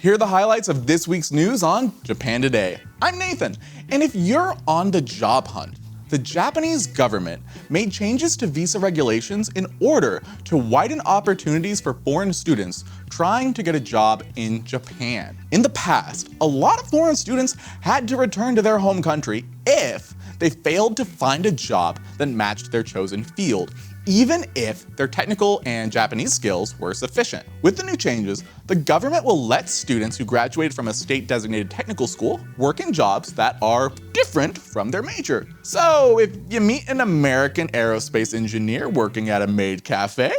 Here are the highlights of this week's news on Japan Today. I'm Nathan, and if you're on the job hunt, the Japanese government made changes to visa regulations in order to widen opportunities for foreign students trying to get a job in Japan. In the past, a lot of foreign students had to return to their home country if they failed to find a job that matched their chosen field, even if their technical and Japanese skills were sufficient. With the new changes, the government will let students who graduated from a state-designated technical school work in jobs that are different from their major. So if you meet an American aerospace engineer working at a maid cafe,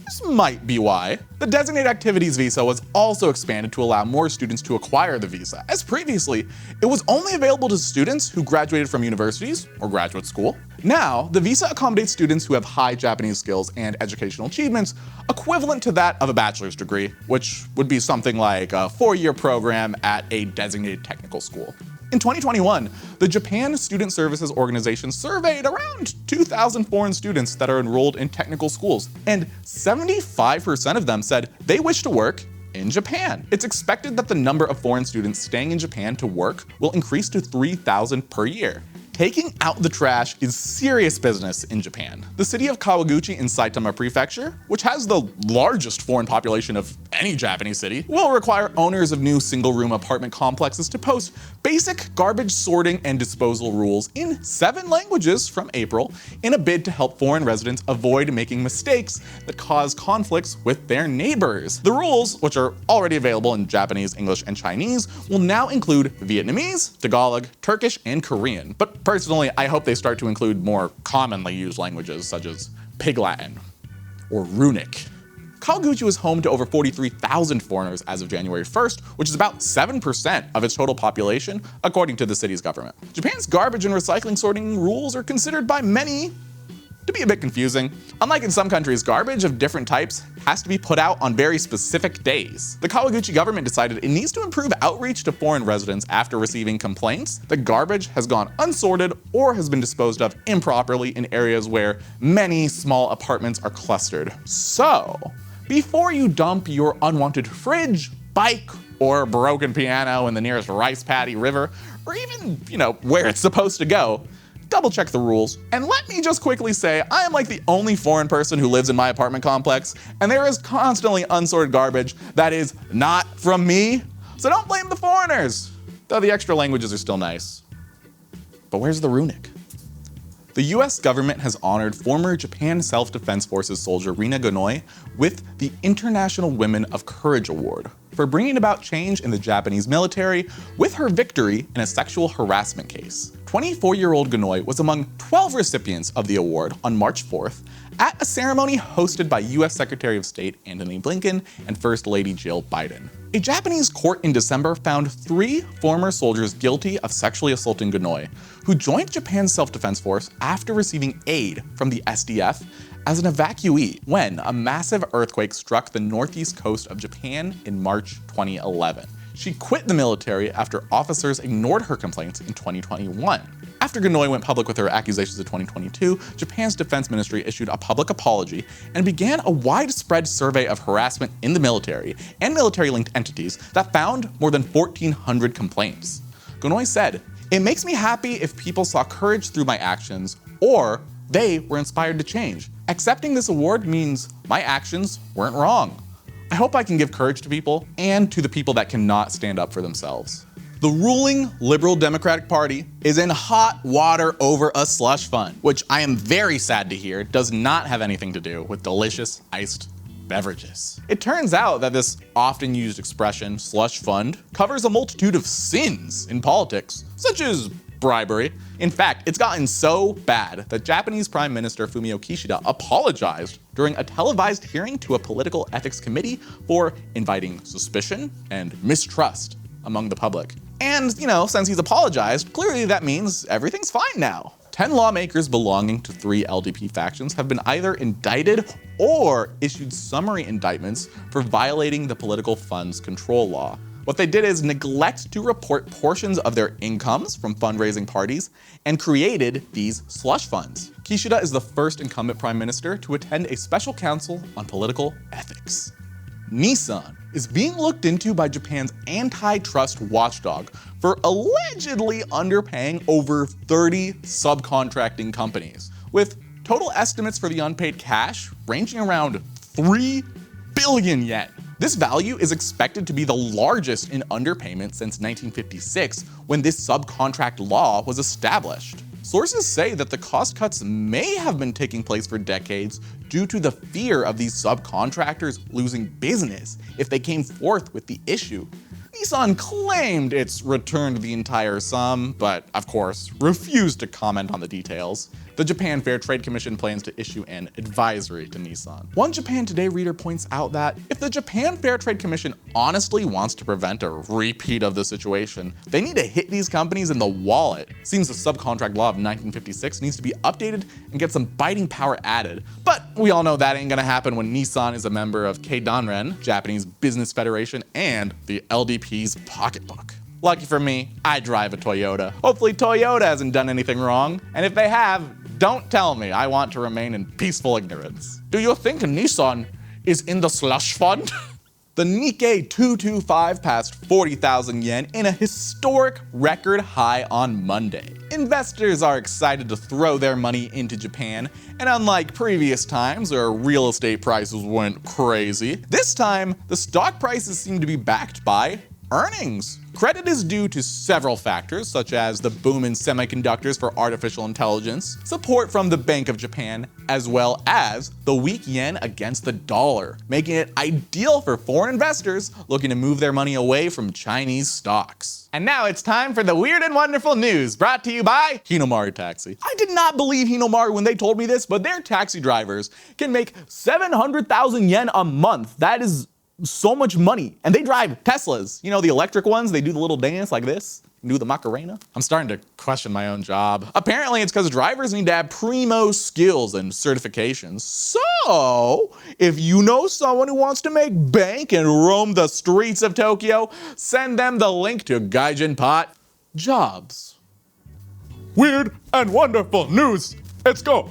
this might be why. The Designated Activities Visa was also expanded to allow more students to acquire the visa, as previously, it was only available to students who graduated from universities or graduate school. Now, the visa accommodates students who have high Japanese skills and educational achievements equivalent to that of a bachelor's degree, which would be something like a 4-year program at a designated technical school. In 2021, the Japan Student Services Organization surveyed around 2,000 foreign students that are enrolled in technical schools, and 75% of them said they wish to work in Japan. It's expected that the number of foreign students staying in Japan to work will increase to 3,000 per year. Taking out the trash is serious business in Japan. The city of Kawaguchi in Saitama Prefecture, which has the largest foreign population of any Japanese city, will require owners of new single-room apartment complexes to post basic garbage sorting and disposal rules in 7 languages from April in a bid to help foreign residents avoid making mistakes that cause conflicts with their neighbors. The rules, which are already available in Japanese, English, and Chinese, will now include Vietnamese, Tagalog, Turkish, and Korean. But personally, I hope they start to include more commonly used languages such as Pig Latin or Runic. Kawaguchi was home to over 43,000 foreigners as of January 1st, which is about 7% of its total population, according to the city's government. Japan's garbage and recycling sorting rules are considered by many to be a bit confusing. Unlike in some countries, garbage of different types has to be put out on very specific days. The Kawaguchi government decided it needs to improve outreach to foreign residents after receiving complaints that garbage has gone unsorted or has been disposed of improperly in areas where many small apartments are clustered. So, before you dump your unwanted fridge, bike, or broken piano in the nearest rice paddy river, or even, where it's supposed to go, double check the rules. And let me just quickly say, I am like the only foreign person who lives in my apartment complex, and there is constantly unsorted garbage that is not from me. So don't blame the foreigners, though the extra languages are still nice. But where's the Runic? The US government has honored former Japan Self-Defense Forces soldier Rina Gonoi with the International Women of Courage Award for bringing about change in the Japanese military with her victory in a sexual harassment case. 24-year-old Gonoi was among 12 recipients of the award on March 4th at a ceremony hosted by US Secretary of State Antony Blinken and First Lady Jill Biden. A Japanese court in December found 3 former soldiers guilty of sexually assaulting Gonoi, who joined Japan's self-defense force after receiving aid from the SDF as an evacuee when a massive earthquake struck the northeast coast of Japan in March 2011. She quit the military after officers ignored her complaints in 2021. After Gonoi went public with her accusations in 2022, Japan's defense ministry issued a public apology and began a widespread survey of harassment in the military and military-linked entities that found more than 1,400 complaints. Gonoi said, "It makes me happy if people saw courage through my actions, or they were inspired to change. Accepting this award means my actions weren't wrong. I hope I can give courage to people and to the people that cannot stand up for themselves." The ruling Liberal Democratic Party is in hot water over a slush fund, which I am very sad to hear does not have anything to do with delicious iced beverages. It turns out that this often used expression, slush fund, covers a multitude of sins in politics, such as bribery. In fact, it's gotten so bad that Japanese Prime Minister Fumio Kishida apologized during a televised hearing to a political ethics committee for inviting suspicion and mistrust among the public. And, since he's apologized, clearly that means everything's fine now. 10 lawmakers belonging to 3 LDP factions have been either indicted or issued summary indictments for violating the political funds control law. What they did is neglect to report portions of their incomes from fundraising parties and created these slush funds. Kishida is the first incumbent prime minister to attend a special council on political ethics. Nissan is being looked into by Japan's antitrust watchdog for allegedly underpaying over 30 subcontracting companies, with total estimates for the unpaid cash ranging around 3 billion yen. This value is expected to be the largest in underpayment since 1956, when this subcontract law was established. Sources say that the cost cuts may have been taking place for decades due to the fear of these subcontractors losing business if they came forth with the issue. Nissan claimed it's returned the entire sum, but of course refused to comment on the details. The Japan Fair Trade Commission plans to issue an advisory to Nissan. One Japan Today reader points out that if the Japan Fair Trade Commission honestly wants to prevent a repeat of the situation, they need to hit these companies in the wallet. Seems the subcontract law of 1956 needs to be updated and get some biting power added. But we all know that ain't gonna happen when Nissan is a member of Keidanren, Japanese Business Federation, and the LDP's pocketbook. Lucky for me, I drive a Toyota. Hopefully Toyota hasn't done anything wrong, and if they have, don't tell me. I want to remain in peaceful ignorance. Do you think Nissan is in the slush fund? The Nikkei 225 passed 40,000 yen in a historic record high on Monday. Investors are excited to throw their money into Japan, and unlike previous times where real estate prices went crazy, this time the stock prices seem to be backed by earnings. Credit is due to several factors, such as the boom in semiconductors for artificial intelligence, support from the Bank of Japan, as well as the weak yen against the dollar, making it ideal for foreign investors looking to move their money away from Chinese stocks. And now it's time for the weird and wonderful news, brought to you by Hinomaru Taxi. I did not believe Hinomaru when they told me this, but their taxi drivers can make 700,000 yen a month. That is so much money. And they drive Teslas. You know, the electric ones, they do the little dance like this, do the Macarena. I'm starting to question my own job. Apparently it's because drivers need to have primo skills and certifications. So, if you know someone who wants to make bank and roam the streets of Tokyo, send them the link to Gaijin Pot Jobs. Weird and wonderful news. Let's go.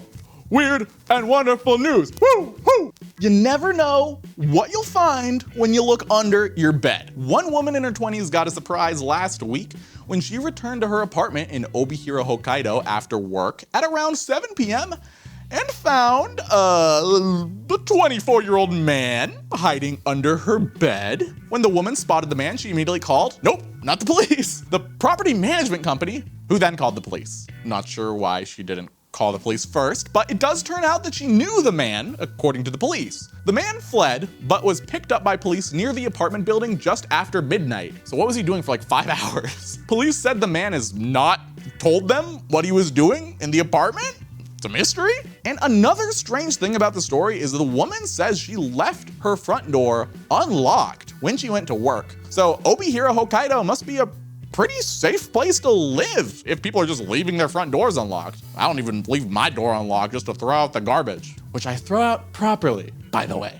Weird and wonderful news. Woo, woo. You never know what you'll find when you look under your bed. One woman in her 20s got a surprise last week when she returned to her apartment in Obihira, Hokkaido after work at around 7 p.m. and found the 24-year-old man hiding under her bed. When the woman spotted the man, she immediately called, nope, not the police, the property management company, who then called the police. Not sure why she didn't call the police first, but it does turn out that she knew the man, according to the police. The man fled, but was picked up by police near the apartment building just after midnight. So what was he doing for like 5 hours? Police said the man has not told them what he was doing in the apartment? It's a mystery? And another strange thing about the story is the woman says she left her front door unlocked when she went to work. So Obihira, Hokkaido must be a pretty safe place to live if people are just leaving their front doors unlocked. I don't even leave my door unlocked just to throw out the garbage, which I throw out properly, by the way.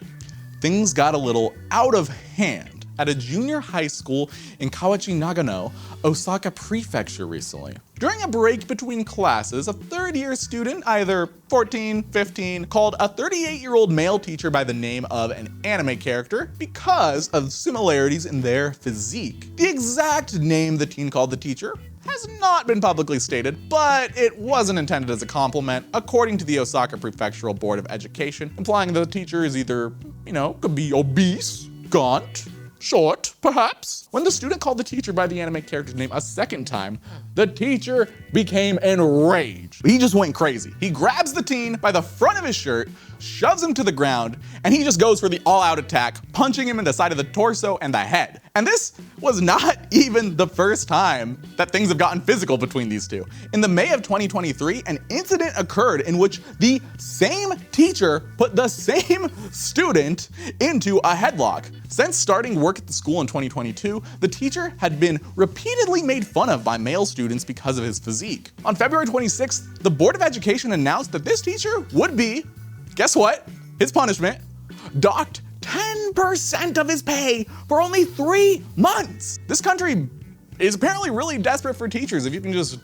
Things got a little out of hand at a junior high school in Kawachi, Nagano, Osaka Prefecture recently. During a break between classes, a third-year student, either 14, 15, called a 38-year-old male teacher by the name of an anime character because of similarities in their physique. The exact name the teen called the teacher has not been publicly stated, but it wasn't intended as a compliment, according to the Osaka Prefectural Board of Education, implying that the teacher is either, could be obese, gaunt, short, perhaps. When the student called the teacher by the anime character's name a second time, the teacher became enraged. He just went crazy. He grabs the teen by the front of his shirt, shoves him to the ground, and he just goes for the all-out attack, punching him in the side of the torso and the head. And this was not even the first time that things have gotten physical between these two. In the May of 2023, an incident occurred in which the same teacher put the same student into a headlock. Since starting work at the school in 2022, the teacher had been repeatedly made fun of by male students because of his physique. On February 26th, the Board of Education announced that this teacher would be, guess what? His punishment, docked 10% of his pay for only 3 months. This country is apparently really desperate for teachers if you can just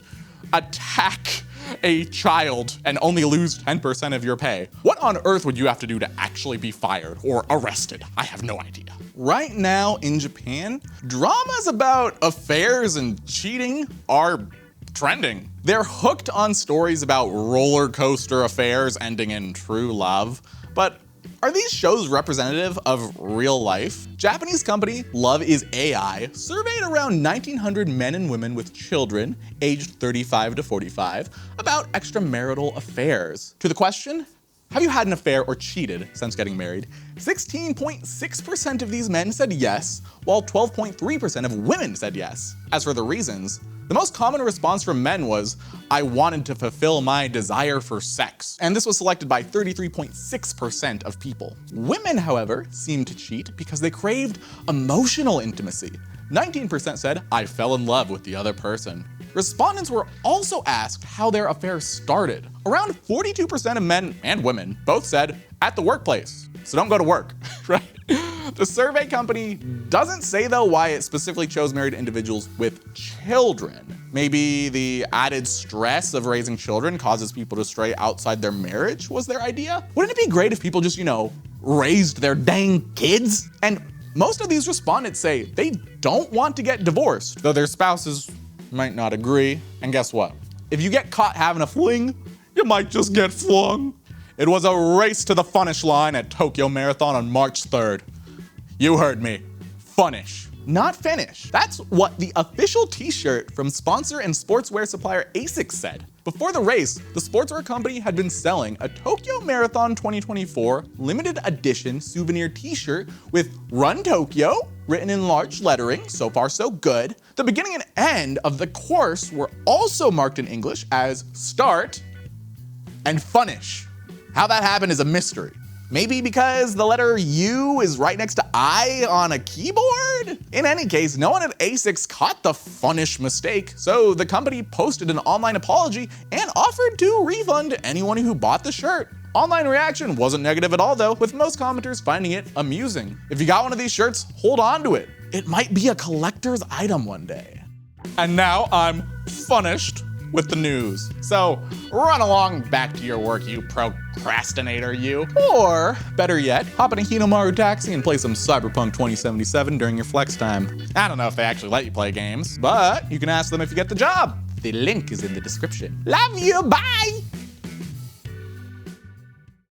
attack a child and only lose 10% of your pay. What on earth would you have to do to actually be fired or arrested? I have no idea. Right now in Japan, dramas about affairs and cheating are trending. They're hooked on stories about roller coaster affairs ending in true love. But are these shows representative of real life? Japanese company Love is AI surveyed around 1,900 men and women with children aged 35 to 45 about extramarital affairs. To the question, have you had an affair or cheated since getting married? 16.6% of these men said yes, while 12.3% of women said yes. As for the reasons, the most common response from men was, I wanted to fulfill my desire for sex. And this was selected by 33.6% of people. Women, however, seemed to cheat because they craved emotional intimacy. 19% said, I fell in love with the other person. Respondents were also asked how their affair started. Around 42% of men and women both said, at the workplace. So don't go to work, right? The survey company doesn't say though why it specifically chose married individuals with children. Maybe the added stress of raising children causes people to stray outside their marriage was their idea? Wouldn't it be great if people just, raised their dang kids? And most of these respondents say they don't want to get divorced, though their spouses might not agree. And guess what? If you get caught having a fling, you might just get flung. It was a race to the finish line at Tokyo Marathon on March 3rd. You heard me. Funish. Not finish. That's what the official t-shirt from sponsor and sportswear supplier ASICS said. Before the race, the sportswear company had been selling a Tokyo Marathon 2024 limited edition souvenir t-shirt with Run Tokyo written in large lettering, so far so good. The beginning and end of the course were also marked in English as start and funish. How that happened is a mystery. Maybe because the letter U is right next to I on a keyboard? In any case, no one at ASICS caught the funish mistake, so the company posted an online apology and offered to refund anyone who bought the shirt. Online reaction wasn't negative at all though, with most commenters finding it amusing. If you got one of these shirts, hold on to it. It might be a collector's item one day. And now I'm funished with the news. So run along back to your work, you procrastinator, you. Or better yet, hop in a Hinomaru taxi and play some Cyberpunk 2077 during your flex time. I don't know if they actually let you play games, but you can ask them if you get the job. The link is in the description. Love you, bye!